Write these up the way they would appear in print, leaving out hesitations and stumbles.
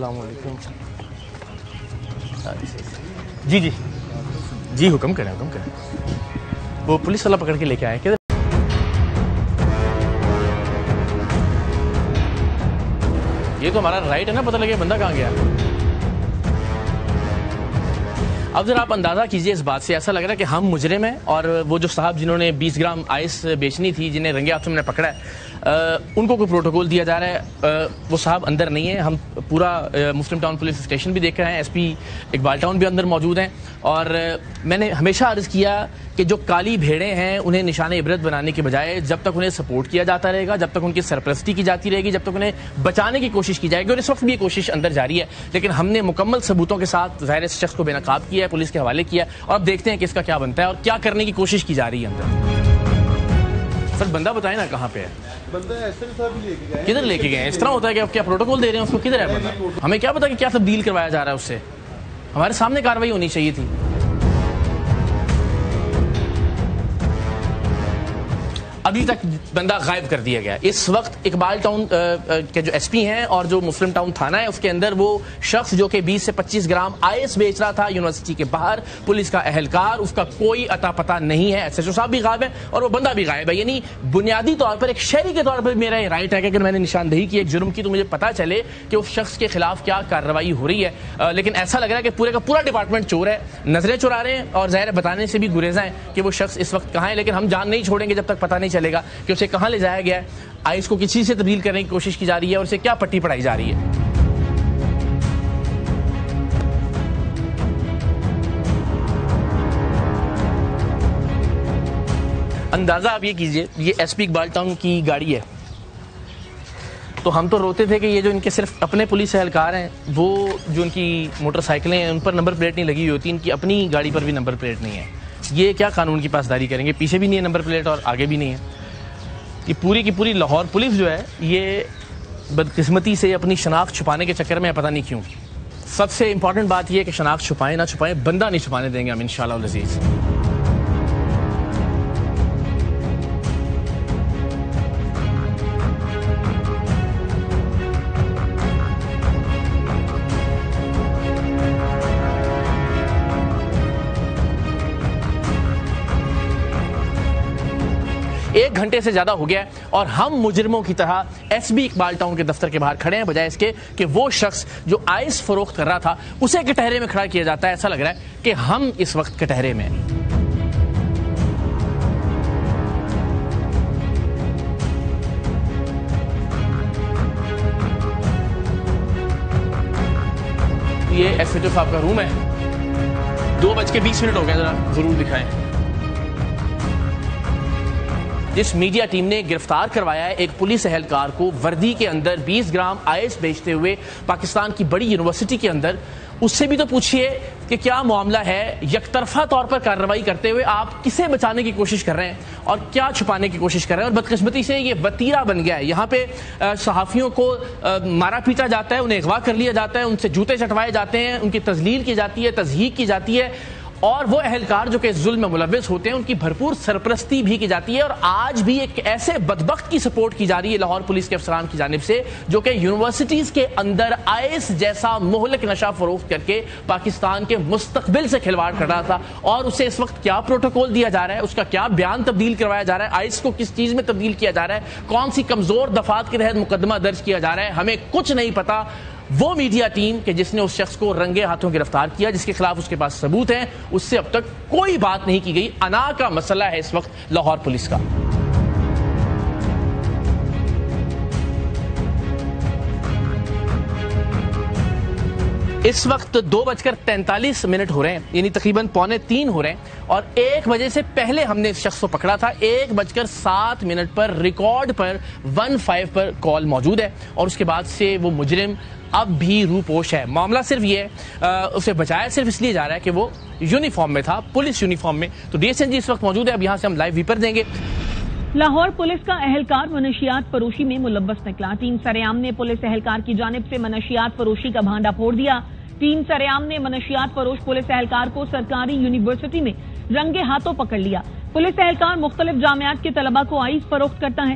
السلام علیکم. جی جی جی حکم کریں وہ پولیس والا پکڑ کے لے کے آئے. یہ تو ہمارا رائٹ ہے نا پتہ لگے بندہ کہاں گیا. اب ذرا آپ اندازہ کیجئے اس بات سے، ایسا لگ رہا ہے کہ ہم مجرم ہیں اور وہ جو صاحب جنہوں نے 20 گرام آئس بیچنی تھی، جنہیں رنگے ہاتھوں میں نے پکڑا ہے، ان کو کوئی پروٹوکول دیا جا رہا ہے. وہ صاحب اندر نہیں ہیں. ہم پورا مسلم ٹاؤن پولیس اسٹیشن بھی دیکھ رہے ہیں، ایس پی اقبال ٹاؤن بھی اندر موجود ہیں. اور میں نے ہمیشہ عرض کیا کہ جو کالی بھیڑیں ہیں انہیں نشان عبرت بنانے کے بجائے جب تک انہیں سپورٹ کیا جاتا رہے گا، جب تک ان کی سرپرستی کی جاتی رہے گی، جب تک انہیں بچانے کی کوشش کی جائے گی، اور اس وقت بھی یہ کوشش اندر جاری ہے. لیکن ہم نے مکمل ثبوتوں کے ساتھ ظاہر اس شخص کو بے نقاب کیا ہے، پولیس کے حوالے کیا ہے، اور اب دیکھتے ہیں کہ اس کا کیا بنتا ہے اور کیا کرنے کی کوشش کی جا رہی ہے اندر. سر بندہ بتائیں نا کہاں پہ ہے. کدھر لے کے گئے ہیں؟ اس طرح ہوتا ہے کہ آپ کیا پروٹوکول دے رہے ہیں اس کو؟ کدھر ہے بندہ؟ ہمیں کیا پتا کہ کیا تبدیل کروایا جا رہا ہے اس سے. ہمارے سامنے کارروائی ہونی چاہیے تھی. ابھی تک بندہ غائب کر دیا گیا. اس وقت اقبال ٹاؤن کے جو ایس پی ہیں اور جو مسلم ٹاؤن تھانہ ہے اس کے اندر وہ شخص جو کہ 20 سے 25 گرام آئس بیچ رہا تھا یونیورسٹی کے باہر، پولیس کا اہلکار، اس کا کوئی اتا پتہ نہیں ہے. ایس ایچ او صاحب بھی غائب ہے اور وہ بندہ بھی غائب ہے. یعنی بنیادی طور پر ایک شہری کے طور پر میرا یہ رائٹ ہے کہ اگر میں نے نشاندہی کی ایک جرم کی تو مجھے پتہ چلے کہ اس شخص کے خلاف کیا کارروائی ہو رہی ہے. لیکن ایسا لگ رہا ہے کہ پورے کا پورا ڈپارٹمنٹ چور ہے، نظریں چرا رہے ہیں اور ظاہر بتانے سے بھی گریزاں ہیں کہ وہ شخص اس وقت کہاں ہے. لیکن ہم جان نہیں چھوڑیں گے جب تک پتہ نہیں چلے گا کہ اسے کہاں لے جایا گیا ہے، آئس کو کس چیز سے تبدیل کرنے کی کوشش کی جا رہی ہے اور اسے کیا پٹی پڑھائی جا رہی ہے. اندازہ آپ یہ کیجئے، یہ ایس پی اقبال ٹاؤن کی گاڑی ہے. تو ہم تو روتے تھے کہ یہ جو ان کے صرف اپنے پولیس اہلکار ہیں، وہ جو ان کی موٹر سائیکلیں ہیں ان پر نمبر پلیٹ نہیں لگی ہوئی ہوتی، ان کی اپنی گاڑی پر بھی نمبر پلیٹ نہیں ہے. یہ کیا قانون کی پاسداری کریں گے؟ پیچھے بھی نہیں ہے نمبر پلیٹ اور آگے بھی نہیں ہے. یہ پوری کی پوری لاہور پولیس جو ہے یہ بدقسمتی سے اپنی شناخت چھپانے کے چکر میں پتہ نہیں کیوں. سب سے امپورٹنٹ بات یہ ہے کہ شناخت چھپائیں نہ چھپائیں، بندہ نہیں چھپانے دیں گے ہم انشاءاللہ العزیز. ایک گھنٹے سے زیادہ ہو گیا ہے اور ہم مجرموں کی طرح ایس بی اقبال ٹاؤن کے دفتر کے باہر کھڑے ہیں، بجائے اس کے کہ وہ شخص جو آئس فروخت کر رہا تھا اسے کٹہرے میں کھڑا کیا جاتا ہے. ایسا لگ رہا ہے کہ ہم اس وقت کٹہرے میں ہیں. یہ ایس ایچ او صاحب کا روم ہے. 2:20 ہو گئے، ذرا ضرور دکھائیں. جس میڈیا ٹیم نے گرفتار کروایا ہے ایک پولیس اہلکار کو وردی کے اندر 20 گرام آئس بیچتے ہوئے پاکستان کی بڑی یونیورسٹی کے اندر، اس سے بھی تو پوچھئے کہ کیا معاملہ ہے. یک طرفہ طور پر کارروائی کرتے ہوئے آپ کسے بچانے کی کوشش کر رہے ہیں اور کیا چھپانے کی کوشش کر رہے ہیں. اور بدقسمتی سے یہ وتیرہ بن گیا ہے. یہاں پہ صحافیوں کو مارا پیٹا جاتا ہے، انہیں اغوا کر لیا جاتا ہے، ان سے جوتے چٹوائے جاتے ہیں، ان کی تذلیل کی جاتی ہے، تضحیک کی جاتی ہے، اور وہ اہلکار جو کہ ظلم میں ملوث ہوتے ہیں ان کی بھرپور سرپرستی بھی کی جاتی ہے. اور آج بھی ایک ایسے بدبخت کی سپورٹ کی جا رہی ہے لاہور پولیس کے افسران کی جانب سے جو کہ یونیورسٹیز کے اندر آئس جیسا مہلک نشہ فروخت کر کے پاکستان کے مستقبل سے کھلواڑ کر رہا تھا. اور اسے اس وقت کیا پروٹوکول دیا جا رہا ہے، اس کا کیا بیان تبدیل کروایا جا رہا ہے، آئس کو کس چیز میں تبدیل کیا جا رہا ہے، کون سی کمزور دفعات کے تحت مقدمہ درج کیا جا رہا ہے، ہمیں کچھ نہیں پتا. وہ میڈیا ٹیم کہ جس نے اس شخص کو رنگے ہاتھوں گرفتار کیا، جس کے خلاف اس کے پاس ثبوت ہیں، اس سے اب تک کوئی بات نہیں کی گئی. انا کا مسئلہ ہے اس وقت لاہور پولیس کا. اس وقت 2:43 ہو رہے ہیں، یعنی تقریباً 2:45 ہو رہے ہیں، اور 1 بجے سے پہلے ہم نے اس شخص کو پکڑا تھا. 1:07 پر ریکارڈ پر 15 پر کال موجود ہے، اور اس کے بعد سے وہ مجرم اب بھی روپوش ہے. معاملہ صرف یہ ہے، اسے بچایا صرف اس لیے جا رہا ہے کہ وہ یونیفارم میں تھا، پولیس یونیفارم میں. تو ڈی ایس این جی اس وقت موجود ہے، اب یہاں سے ہم لائیو ویپر دیں گے. لاہور پولیس کا اہلکار منشیات فروشی میں ملوث نکلا. ٹیم سریام نے پولیس اہلکار کی جانب سے منشیات فروشی کا بھانڈا پھوڑ دیا. ٹیم سریام نے منشیات فروش پولیس اہلکار کو سرکاری یونیورسٹی میں رنگے ہاتھوں پکڑ لیا. پولیس اہلکار مختلف جامعات کے طلباء کو آئس فروخت کرتا ہے.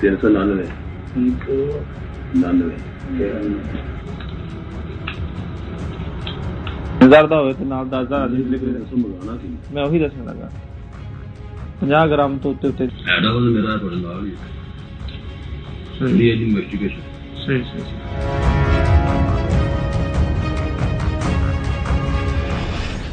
399 1000 ਦਾ ਹੋਵੇ ਤੇ ਨਾਲ 10000 ਮੰਗਾਣਾ ਸੀ ਮੈਂ ਉਹੀ ਦੱਸਣ ਲੱਗਾ 50 ਗ੍ਰਾਮ ਤੋਂ ਉੱਤੇ ਐਡਾ ਵਾਲਾ ਮੇਰਾ ਤੁਹਾਡੇ ਨਾਲ ਹੀ ਸਹੀ ਇਨਵੈਸਟੀਗੇਸ਼ਨ ਸਹੀ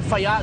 FIR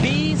20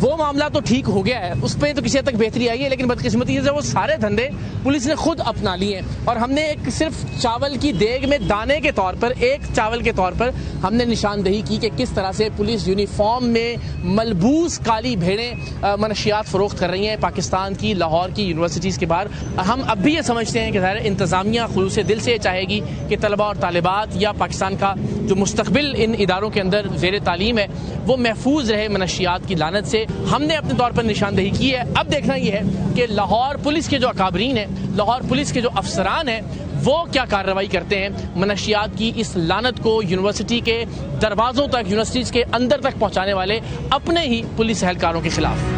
وہ معاملہ تو ٹھیک ہو گیا ہے, اس پہ تو کسی حد تک بہتری آئی ہے, لیکن بدقسمتی سے وہ سارے دھندے پولیس نے خود اپنا لیے ہیں. اور ہم نے ایک صرف چاول کی دیگ میں دانے کے طور پر, ایک چاول کے طور پر ہم نے نشاندہی کی کہ کس طرح سے پولیس یونیفارم میں ملبوس کالی بھیڑیں منشیات فروخت کر رہی ہیں پاکستان کی لاہور کی یونیورسٹیز کے باہر. ہم اب بھی یہ سمجھتے ہیں کہ ظاہر انتظامیہ خلوص دل سے چاہے گی کہ طلباء اور طالبات یا پاکستان کا جو مستقبل ان اداروں کے اندر زیر تعلیم ہے وہ محفوظ رہے منشیات کی لعنت سے. ہم نے اپنے طور پر نشاندہی کی ہے. اب دیکھنا یہ ہے کہ لاہور پولیس کے جو اکابرین ہیں, لاہور پولیس کے جو افسران ہیں, وہ کیا کارروائی کرتے ہیں منشیات کی اس لعنت کو یونیورسٹی کے دروازوں تک, یونیورسٹیز کے اندر تک پہنچانے والے اپنے ہی پولیس اہلکاروں کے خلاف.